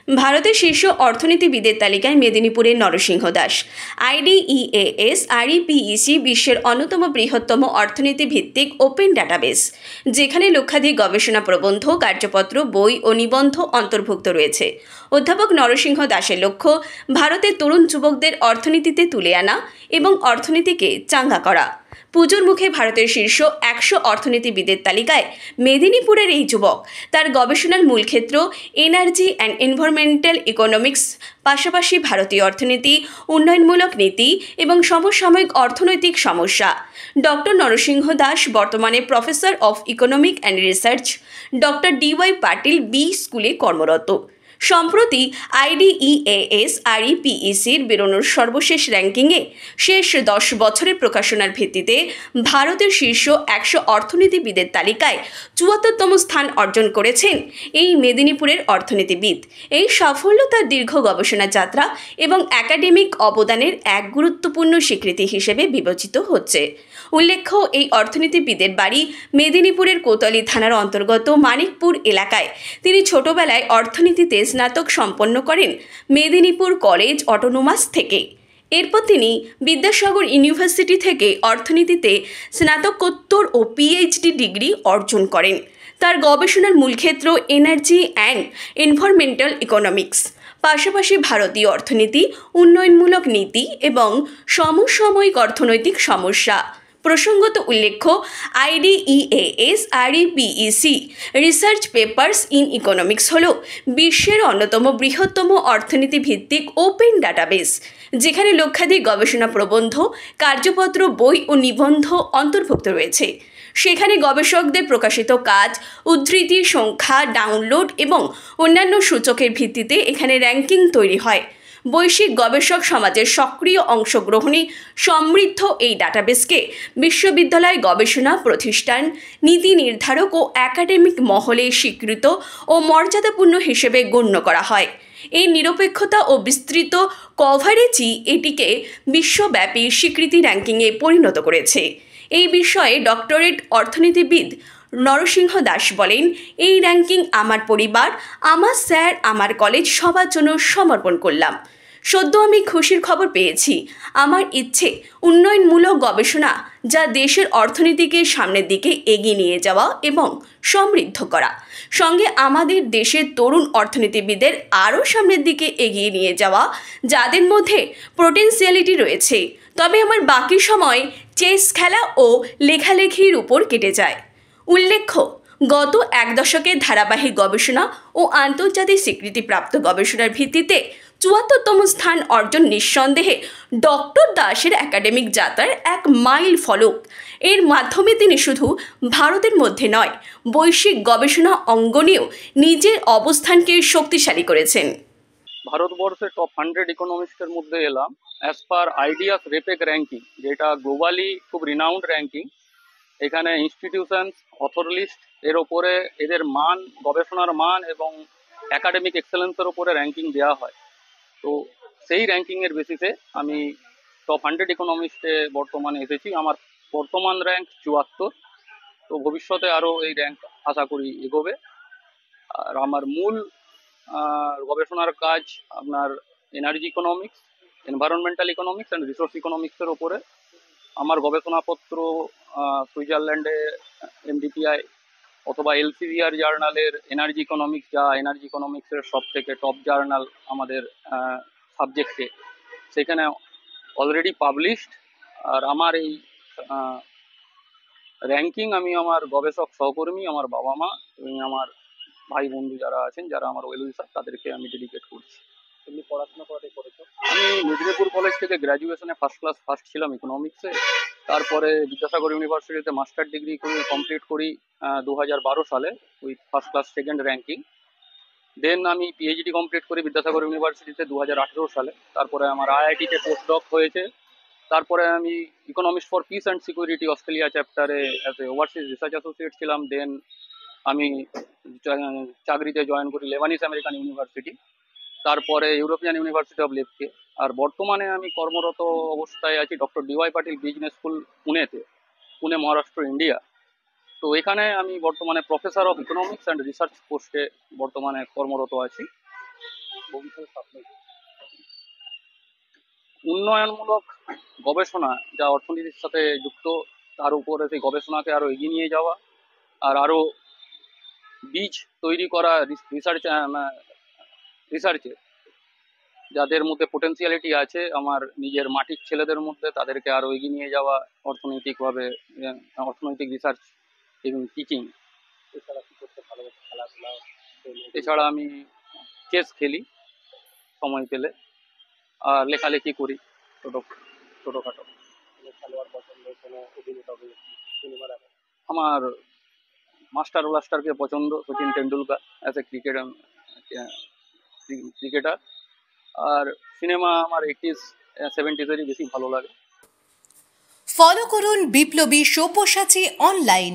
ভারতের শীর্ষ অর্থনীতিবিদের তালিকায় মেদিনীপুরের নরসিংহ দাস। আইডিইএএস আরইপিইসি বিশ্বের অন্যতম বৃহত্তম অর্থনীতি ভিত্তিক ওপেন ডাটাবেস, যেখানে লক্ষাধিক গবেষণা প্রবন্ধ, কার্যপত্র, বই ও নিবন্ধ অন্তর্ভুক্ত রয়েছে। অধ্যাপক নরসিংহ দাসের লক্ষ্য ভারতের তরুণ যুবকদের অর্থনীতিতে তুলে আনা এবং অর্থনীতিকে চাঙ্গা করা। পুজোর মুখে ভারতের শীর্ষ 100 অর্থনীতিবিদের তালিকায় মেদিনীপুরের এই যুবক তার গবেষণার মূল ক্ষেত্র এনার্জি অ্যান্ড এনভায়রনমেন্টাল ইকোনমিক্স, পাশাপাশি ভারতীয় অর্থনীতি, উন্নয়নমূলক নীতি এবং সমসাময়িক অর্থনৈতিক সমস্যা। ডক্টর নরসিংহ দাস বর্তমানে professor of economic and research, doctor DY Patil B স্কুলে কর্মরত। সম্প্রতি আইডিইএএস আরইপিইসির বেরোনোর সর্বশেষ র্যাঙ্কিংয়ে শেষ 10 বছরের প্রকাশনার ভিত্তিতে ভারতের শীর্ষ 100 অর্থনীতিবিদের তালিকায় 74তম স্থান অর্জন করেছেন এই মেদিনীপুরের অর্থনীতিবিদ। এই সাফল্য তার দীর্ঘ গবেষণা যাত্রা এবং একাডেমিক অবদানের এক গুরুত্বপূর্ণ স্বীকৃতি হিসেবে বিবেচিত হচ্ছে। উল্লেখ্য, এই অর্থনীতিবিদের বাড়ি মেদিনীপুরের কোতোয়ালি থানার অন্তর্গত মানিকপুর এলাকায়। তিনি ছোটবেলায় অর্থনীতিতে স্নাতক সম্পন্ন করেন মেদিনীপুর কলেজ অটোনোমাস থেকে। এরপর তিনি বিদ্যাসাগর ইউনিভার্সিটি থেকে অর্থনীতিতে স্নাতকোত্তর ও PhD ডিগ্রি অর্জন করেন। তার গবেষণার মূল ক্ষেত্র এনার্জি অ্যান্ড এনভায়রনমেন্টাল ইকোনমিক্স, পাশাপাশি ভারতীয় অর্থনীতি, উন্নয়নমূলক নীতি এবং সমসাময়িক অর্থনৈতিক সমস্যা। প্রসঙ্গত উল্লেখ্য, আইডিইএএস আরইপিইসি রিসার্চ পেপার্স ইন ইকোনমিক্স হল বিশ্বের অন্যতম বৃহত্তম অর্থনীতি ভিত্তিক ওপেন ডাটাবেস, যেখানে লক্ষাধিক গবেষণা প্রবন্ধ, কার্যপত্র, বই ও নিবন্ধ অন্তর্ভুক্ত রয়েছে। সেখানে গবেষকদের প্রকাশিত কাজ, উদ্ধৃতি, সংখ্যা, ডাউনলোড এবং অন্যান্য সূচকের ভিত্তিতে এখানে র্যাঙ্কিং তৈরি হয়। বৈশ্বিক গবেষক সমাজের সক্রিয় অংশগ্রহণে সমৃদ্ধ এই ডাটাবেসকে বিশ্ববিদ্যালয়, গবেষণা প্রতিষ্ঠান, নীতি নির্ধারক ও একাডেমিক মহলে স্বীকৃত ও মর্যাদাপূর্ণ হিসেবে গণ্য করা হয়। এই নিরপেক্ষতা ও বিস্তৃত কভারেজই এটিকে বিশ্বব্যাপী স্বীকৃতি র্যাঙ্কিংয়ে পরিণত করেছে। এই বিষয়ে ডক্টরেট অর্থনীতিবিদ নরসিংহ দাস বলেন, এই র্যাঙ্কিং আমার পরিবার, আমার স্যার, আমার কলেজ সবার জন্য সমর্পণ করলাম। সদ্য আমি খুশির খবর পেয়েছি। আমার ইচ্ছে উন্নয়নমূলক গবেষণা যা দেশের অর্থনীতিকে সামনের দিকে এগিয়ে নিয়ে যাওয়া এবং সমৃদ্ধ করা, সঙ্গে আমাদের দেশের তরুণ অর্থনীতিবিদের আরও সামনের দিকে এগিয়ে নিয়ে যাওয়া, যাদের মধ্যে পোটেনশিয়ালিটি রয়েছে। তবে আমার বাকি সময় চেস খেলা ও লেখালেখির উপর কেটে যায়। উল্লেখ্য, গত এক দশকের ধারাবাহিক গবেষণা ও আন্তর্জাতিক স্বীকৃতিপ্রাপ্ত গবেষণার ভিত্তিতে 74তম স্থান অর্জন নিঃসন্দেহে ডক্টর দাসের একাডেমিক যাত্রার এক মাইল ফলক। এর মাধ্যমে তিনি শুধু ভারতের মধ্যে নয়, বৈশ্বিক গবেষণা অঙ্গনেও নিজের অবস্থানকে শক্তিশালী করেছেন। ভারতবর্ষের টপ 100 ইকোনমিস্টের মধ্যে এলাম অ্যাজ পার আইডিয়াস রেপেক র্যাঙ্কিং, যেটা গ্লোবালি খুব রিনাউন্ড র্যাঙ্কিং। এখানে ইনস্টিটিউশনস, অথর লিস্ট এর ওপরে এদের মান, গবেষণার মান এবং একাডেমিক এক্সেলেন্সের ওপরে র্যাঙ্কিং দেওয়া হয়। তো সেই র্যাঙ্কিংয়ের বেসিসে আমি টপ 100 ইকোনমিস্টে বর্তমানে এসেছি। আমার বর্তমান র্যাঙ্ক 74। তো ভবিষ্যতে আরও এই র্যাঙ্ক আশা করি এগোবে। আর আমার মূল গবেষণার কাজ আপনার energy economics, environmental economics and resource ইকোনমিক্সের ওপরে। আমার গবেষণাপত্র সুইজারল্যান্ডে MDPI অথবা এলসিভিআর জার্নালের এনার্জি ইকোনমিক্স, যা এনার্জি ইকোনমিক্সের সব থেকে টপ জার্নাল আমাদের সাবজেক্টে, সেখানে অলরেডি পাবলিশড। আর আমার এই র্যাঙ্কিং আমি আমার গবেষক সহকর্মী, আমার বাবা মা এবং আমার ভাই বন্ধু যারা আছেন, যারা আমার ওয়েল উইশার, তাদেরকে আমি ডেডিকেট করছি। তুমি পড়াশোনা করেছো? আমি মেদিনীপুর কলেজ থেকে গ্র্যাজুয়েশনে ফার্স্ট ছিলাম ইকোনমিক্সে। তারপরে বিদ্যাসাগর ইউনিভার্সিটিতে মাস্টার ডিগ্রি কমপ্লিট করি 2012 সালে with first class second ranking. Then আমি PhD কমপ্লিট করি বিদ্যাসাগর ইউনিভার্সিটিতে 2018 সালে। তারপরে আমার IIT-তে পোস্ট ডক হয়েছে। তারপরে আমি economics for peace and security Australia চ্যাপ্টারে as a overseas research associate ছিলাম। দেন আমি চাকরিতে জয়েন করি লেবানিস আমেরিকান ইউনিভার্সিটি, তারপরে ইউরোপিয়ান ইউনিভার্সিটি অফ লেফকে। আর বর্তমানে আমি কর্মরত অবস্থায় আছি doctor DY Patil business school, Pune Maharashtra, India. তো এখানে আমি বর্তমানে professor of economics and research পোস্টে বর্তমানে কর্মরত আছি। ভবিষ্যৎ স্বপ্ন কি? উন্নয়নমূলক গবেষণা যা অর্থনীতির সাথে যুক্ত, তার উপরে সেই গবেষণাকে আরো এগিয়ে নিয়ে যাওয়া, আর আরো বীজ তৈরি করা রিসার্চে যাদের মধ্যে পোটেনশিয়ালিটি আছে আমার নিজের মাটির ছেলেদের মধ্যে, তাদেরকে আরো এগিয়ে নিয়ে যাওয়া অর্থনৈতিকভাবে, অর্থনৈতিক রিসার্চ এবং টিচিং। এছাড়া কি করতে ভালোবাসে? খেলাধুলা? এছাড়া আমি চেস খেলি সময় পেলে, আর লেখালেখি করি ছোটোখাটো। কোনো খেলোয়াড় পছন্দ, কোনো অভিনেতা অভিনেত্রী, সিনেমা দেখা? আমার মাস্টার ব্লাস্টারকে পছন্দ, Sachin Tendulkar as a cricketer. আর সিনেমা আমার 80s 70s বেশি ভালো লাগে। ফলো করুন বিপ্লবী সব্যসাচী অনলাইন।